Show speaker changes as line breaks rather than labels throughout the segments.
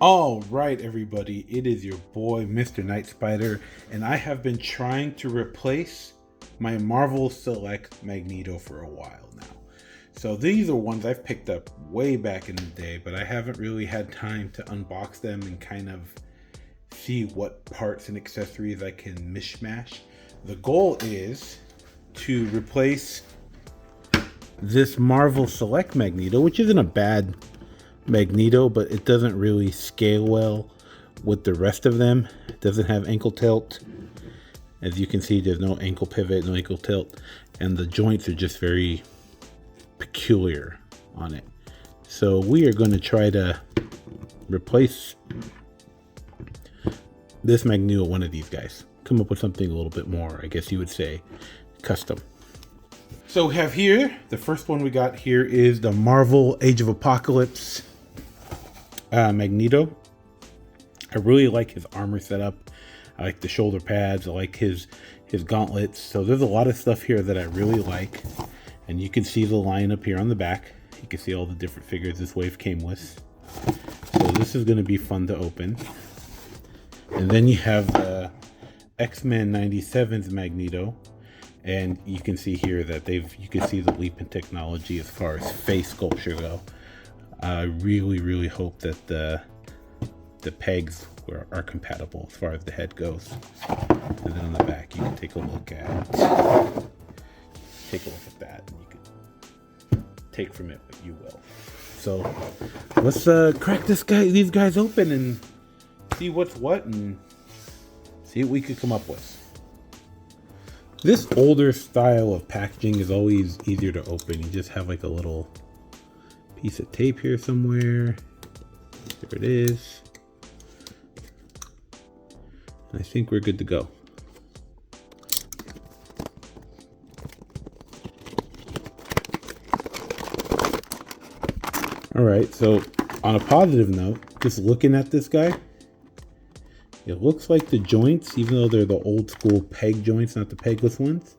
All right, everybody, it is your boy, Mr.Nightspyder, and I have been trying to replace my Marvel Select Magneto for a while now. So these are ones I've picked up way back in the day, but I haven't really had time to unbox them and kind of see what parts and accessories I can mishmash. The goal is to replace this Marvel Select Magneto, which isn't a bad Magneto, but it doesn't really scale well with the rest of them. It doesn't have ankle tilt. As you can see, there's no ankle pivot, no ankle tilt, and the joints are just very peculiar on it. So we are going to try to replace this Magneto with one of these guys. Come up with something a little bit more, I guess you would say, custom. So we have here, the first one we got here is the Marvel Age of Apocalypse Magneto. I really like his armor setup. I like the shoulder pads. I like his gauntlets. So there's a lot of stuff here that I really like. And you can see the line up here on the back. You can see all the different figures this wave came with. So this is going to be fun to open. And then you have the X-Men 97's Magneto. And you can see here that you can see the leap in technology as far as face sculpture go. I really hope that the pegs are compatible as far as the head goes. And then on the back, you can take a look at that, and you can take from it what you will. So let's crack these guys open and see what's what and see what we could come up with. This older style of packaging is always easier to open. You just have like a little piece of tape here somewhere. There it is. I think we're good to go. All right, so on a positive note, just looking at this guy, it looks like the joints, even though they're the old school peg joints, not the pegless ones,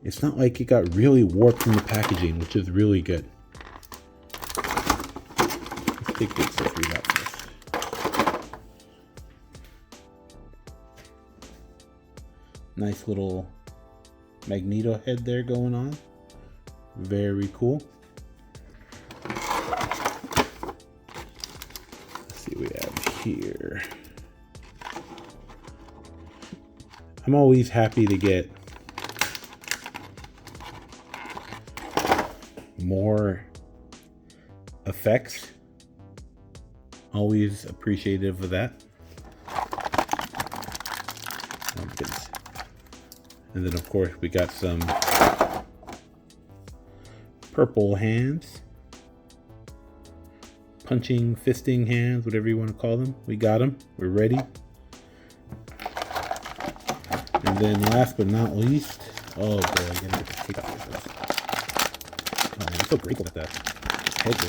it's not like it got really warped in the packaging, which is really good. Let's take the accessories out first. Nice little Magneto head there going on. Very cool. Let's see what we have here. I'm always happy to get more effects. Always appreciative of that. Oh my goodness. And then of course we got some purple hands. Punching, fisting hands, whatever you want to call them. We got them. We're ready. And then last but not least, oh boy, I gotta get the tape out of this. Oh man, I'm so grateful that the head is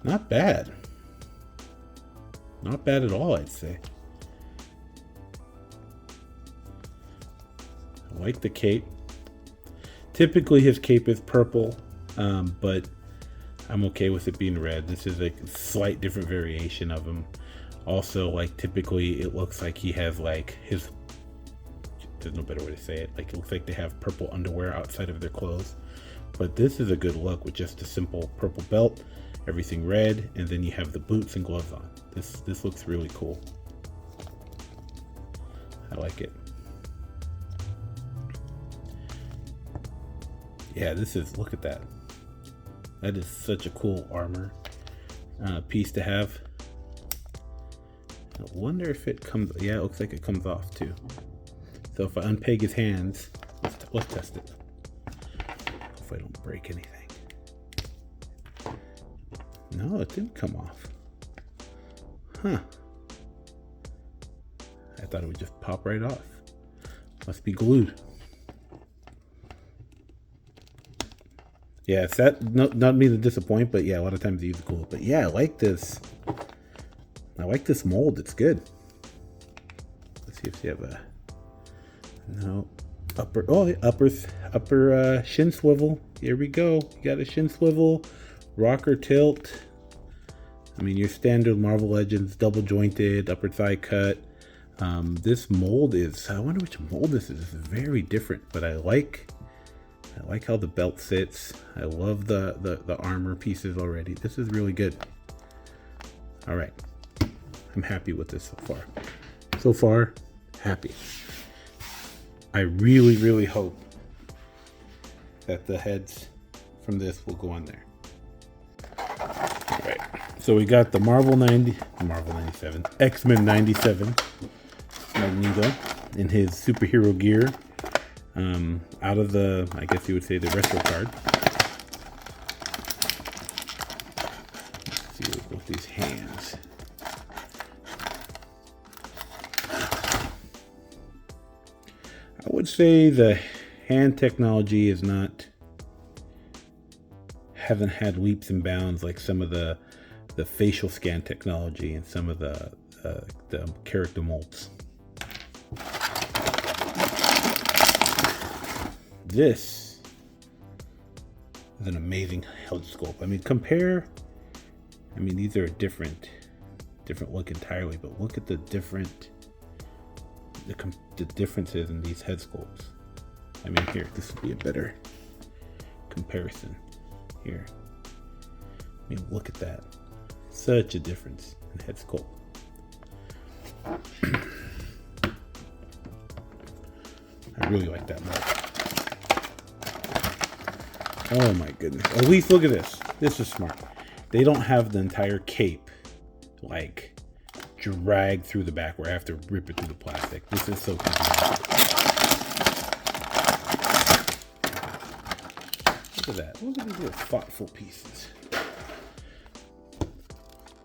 not bad. Not bad at all, I'd say. I like the cape. Typically his cape is purple, but I'm okay with it being red. This is a slight different variation of him. Also, like typically it looks like he has like there's no better way to say it. Like it looks like they have purple underwear outside of their clothes. But this is a good look with just a simple purple belt, everything red, and then you have the boots and gloves on. This looks really cool. I like it. Yeah, look at that. That is such a cool armor piece to have. I wonder if it comes, yeah, it looks like it comes off too. So if I unpeg his hands, let's test it. If I don't break anything. No, it didn't come off. Huh. I thought it would just pop right off. Must be glued. Yeah, it's that, not me to disappoint, but yeah, a lot of times they use glue. But yeah, I like this. I like this mold. It's good. Let's see if they have a no upper shin swivel. Here we go. You got a shin swivel, rocker tilt. I mean, your standard Marvel Legends double jointed upper thigh cut. This mold is, I wonder which mold this is. It's very different, but I like how the belt sits. I love the armor pieces already. This is really good. All right, I'm happy with this so far. So far, happy. I really hope that the heads from this will go on there. All right, so we got the Marvel 97, X-Men 97 Magneto in his superhero gear. Out of the, I guess you would say, the retro card. Let's see with these hands. I would say the hand technology is hasn't had leaps and bounds like some of the facial scan technology and some of the character molds. This is an amazing head sculpt. I mean, these are a different look entirely, but look at the differences in these head sculpts. I mean, here, this would be a better comparison here. I mean, look at that. Such a difference in head sculpt. I really like that mold. Oh my goodness. At least look at this. This is smart. They don't have the entire cape like dragged through the back where I have to rip it through the plastic. This is so convenient. Look at that. Look at these little thoughtful pieces.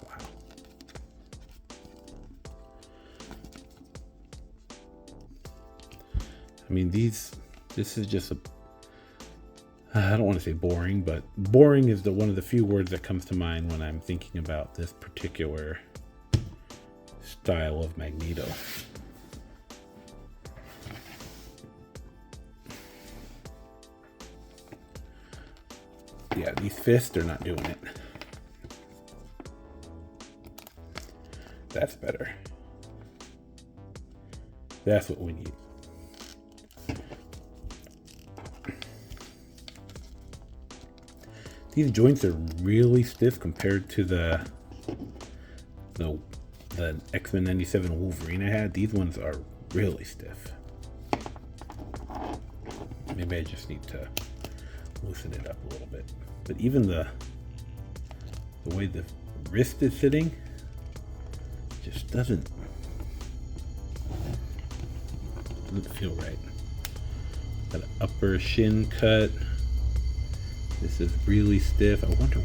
Wow. I mean, this is just I don't want to say boring, but boring is one of the few words that comes to mind when I'm thinking about this particular style of Magneto. Yeah, these fists are not doing it. That's better. That's what we need. These joints are really stiff compared to the X-Men 97 Wolverine I had. These ones are really stiff. Maybe I just need to loosen it up a little bit. But even the way the wrist is sitting just doesn't feel right. That upper shin cut. This is really stiff. I wonder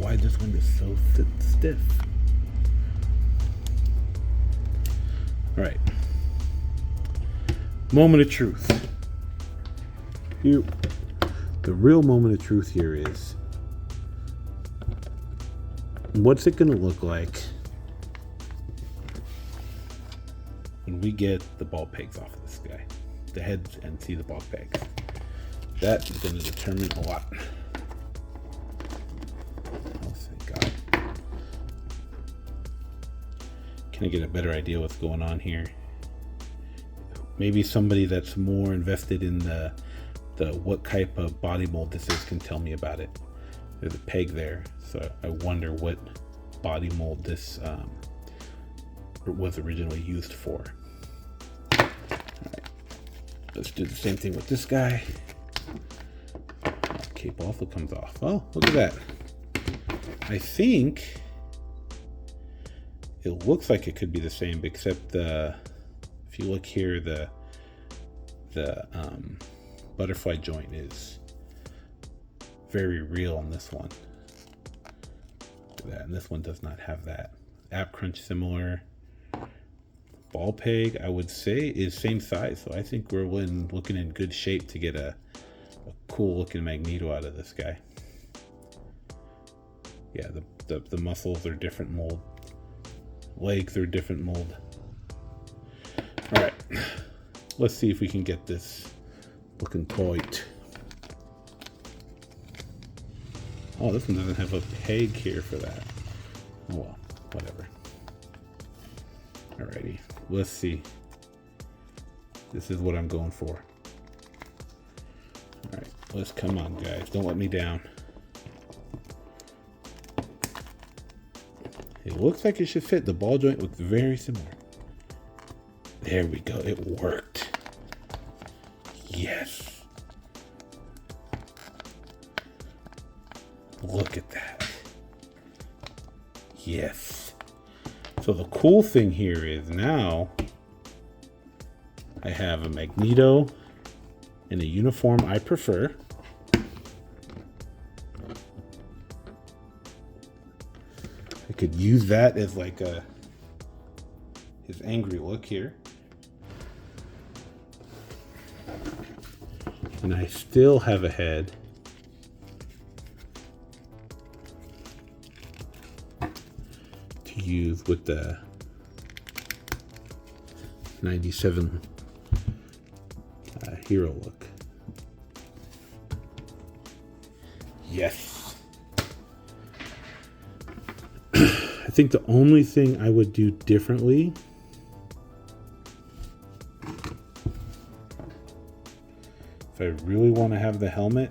why this one is so stiff. All right. Moment of truth. Here, the real moment of truth here is, what's it going to look like when we get the ball pegs off of this guy? The heads and see the ball pegs. That is going to determine a lot. Oh, thank God. Can I get a better idea what's going on here? Maybe somebody that's more invested in the what type of body mold this is can tell me about it. There's a peg there, so I wonder what body mold this was originally used for. All right, let's do the same thing with this guy. Cape also comes off. Oh, look at that. I think it looks like it could be the same, except if you look here, the butterfly joint is very real on this one. Look at that. And this one does not have that. App crunch similar. Ball peg, I would say, is same size, so I think we're looking in good shape to get a cool looking Magneto out of this guy. Yeah, the muscles are different mold. Legs are different mold. All right, let's see if we can get this looking tight. Oh, this one doesn't have a peg here for that. Oh well, whatever. Alrighty, let's see. This is what I'm going for. Alright, let's come on, guys. Don't let me down. It looks like it should fit. The ball joint looks very similar. There we go. It worked. Yes. Look at that. Yes. So the cool thing here is now I have a Magneto in a uniform I prefer. I could use that as like his angry look here. And I still have a head to use with the 97 hero look. Yes. I think the only thing I would do differently if I really want to have the helmet,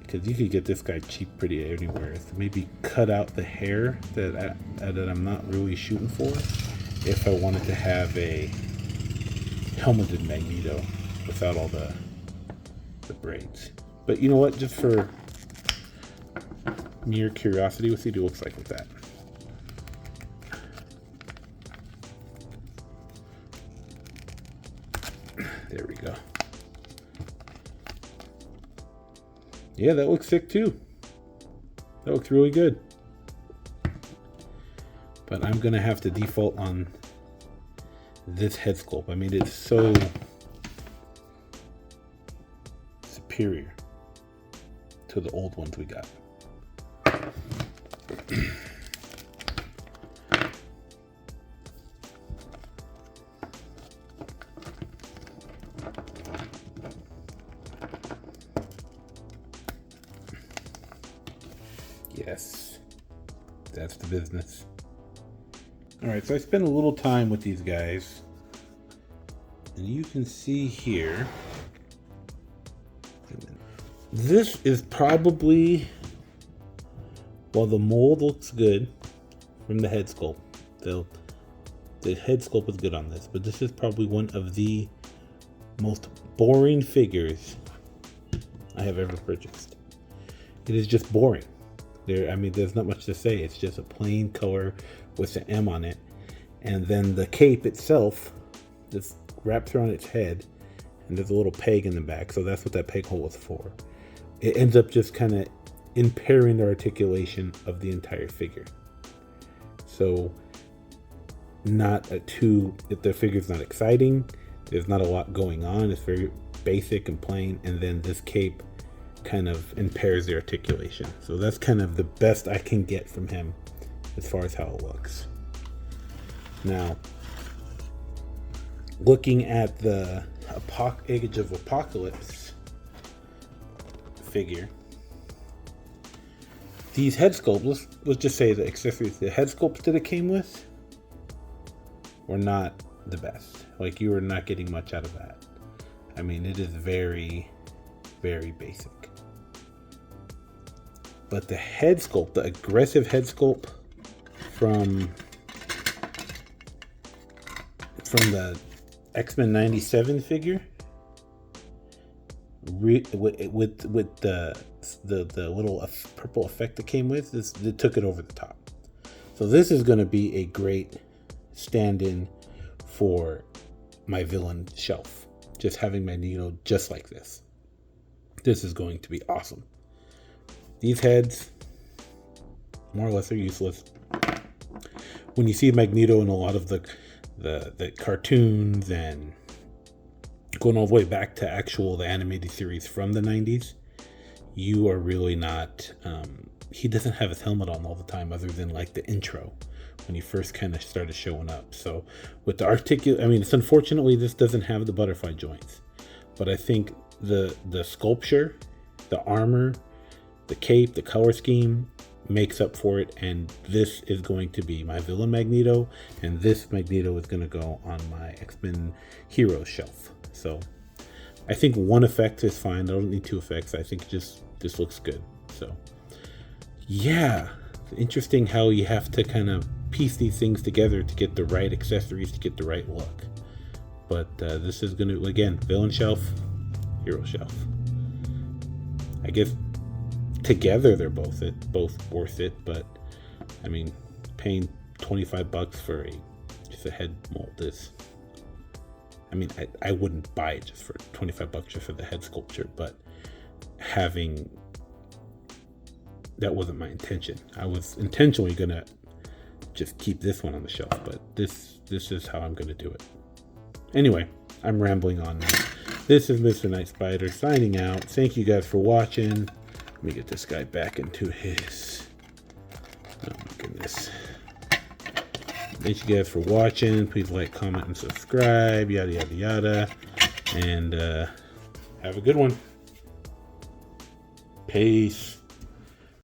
because you could get this guy cheap pretty anywhere, so maybe cut out the hair that I'm not really shooting for if I wanted to have a helmeted Magneto without all the braids. But you know what, just for mere curiosity, we'll see what it looks like with that. There we go. Yeah, that looks sick too. That looks really good. But I'm gonna have to default on this head sculpt. I mean, it's so superior to the old ones we got. Yes, that's the business. All right, so I spent a little time with these guys, and you can see here, this is probably, while the mold looks good from the head sculpt, the head sculpt is good on this, but this is probably one of the most boring figures I have ever purchased. It is just boring. I mean, there's not much to say. It's just a plain color with an M on it. And then the cape itself just wraps around its head. And there's a little peg in the back. So that's what that peg hole is for. It ends up just kind of impairing the articulation of the entire figure. So if the figure's not exciting, there's not a lot going on. It's very basic and plain. And then this cape kind of impairs the articulation. So that's kind of the best I can get from him as far as how it looks. Now, looking at the Age of Apocalypse figure, these head sculpts, let's just say the accessories, the head sculpts that it came with were not the best. Like, you were not getting much out of that. I mean, it is very, very basic. But the head sculpt, the aggressive head sculpt from the X-Men 97 figure, with the little purple effect that came with this, it took it over the top. So this is going to be a great stand-in for my villain shelf. Just having Magneto just like this. This is going to be awesome. These heads, more or less, are useless. When you see Magneto in a lot of the cartoons and going all the way back to the animated series from the 90s, you are really not he doesn't have his helmet on all the time, other than like the intro when he first kind of started showing up. So with the I mean, it's unfortunately this doesn't have the butterfly joints, but I think the sculpture, the armor, the cape, the color scheme makes up for it, and this is going to be my villain Magneto, and this Magneto is going to go on my X-Men Heroes shelf. So I think one effect is fine. I don't need two effects. I think just this looks good. So yeah, it's interesting how you have to kind of piece these things together to get the right accessories, to get the right look. But this is going to, again, villain shelf, hero shelf. I guess together they're both worth it, but I mean, paying $25 for just a head mold is, I mean, I wouldn't buy it just for $25 just for the head sculpture, but that wasn't my intention. I was intentionally gonna just keep this one on the shelf, but this is how I'm gonna do it. Anyway, I'm rambling on now. This is Mr. Nightspyder signing out. Thank you guys for watching. Let me get this guy back into his, oh my goodness. Thank you guys for watching. Please like, comment, and subscribe, yada, yada, yada. And have a good one. Peace.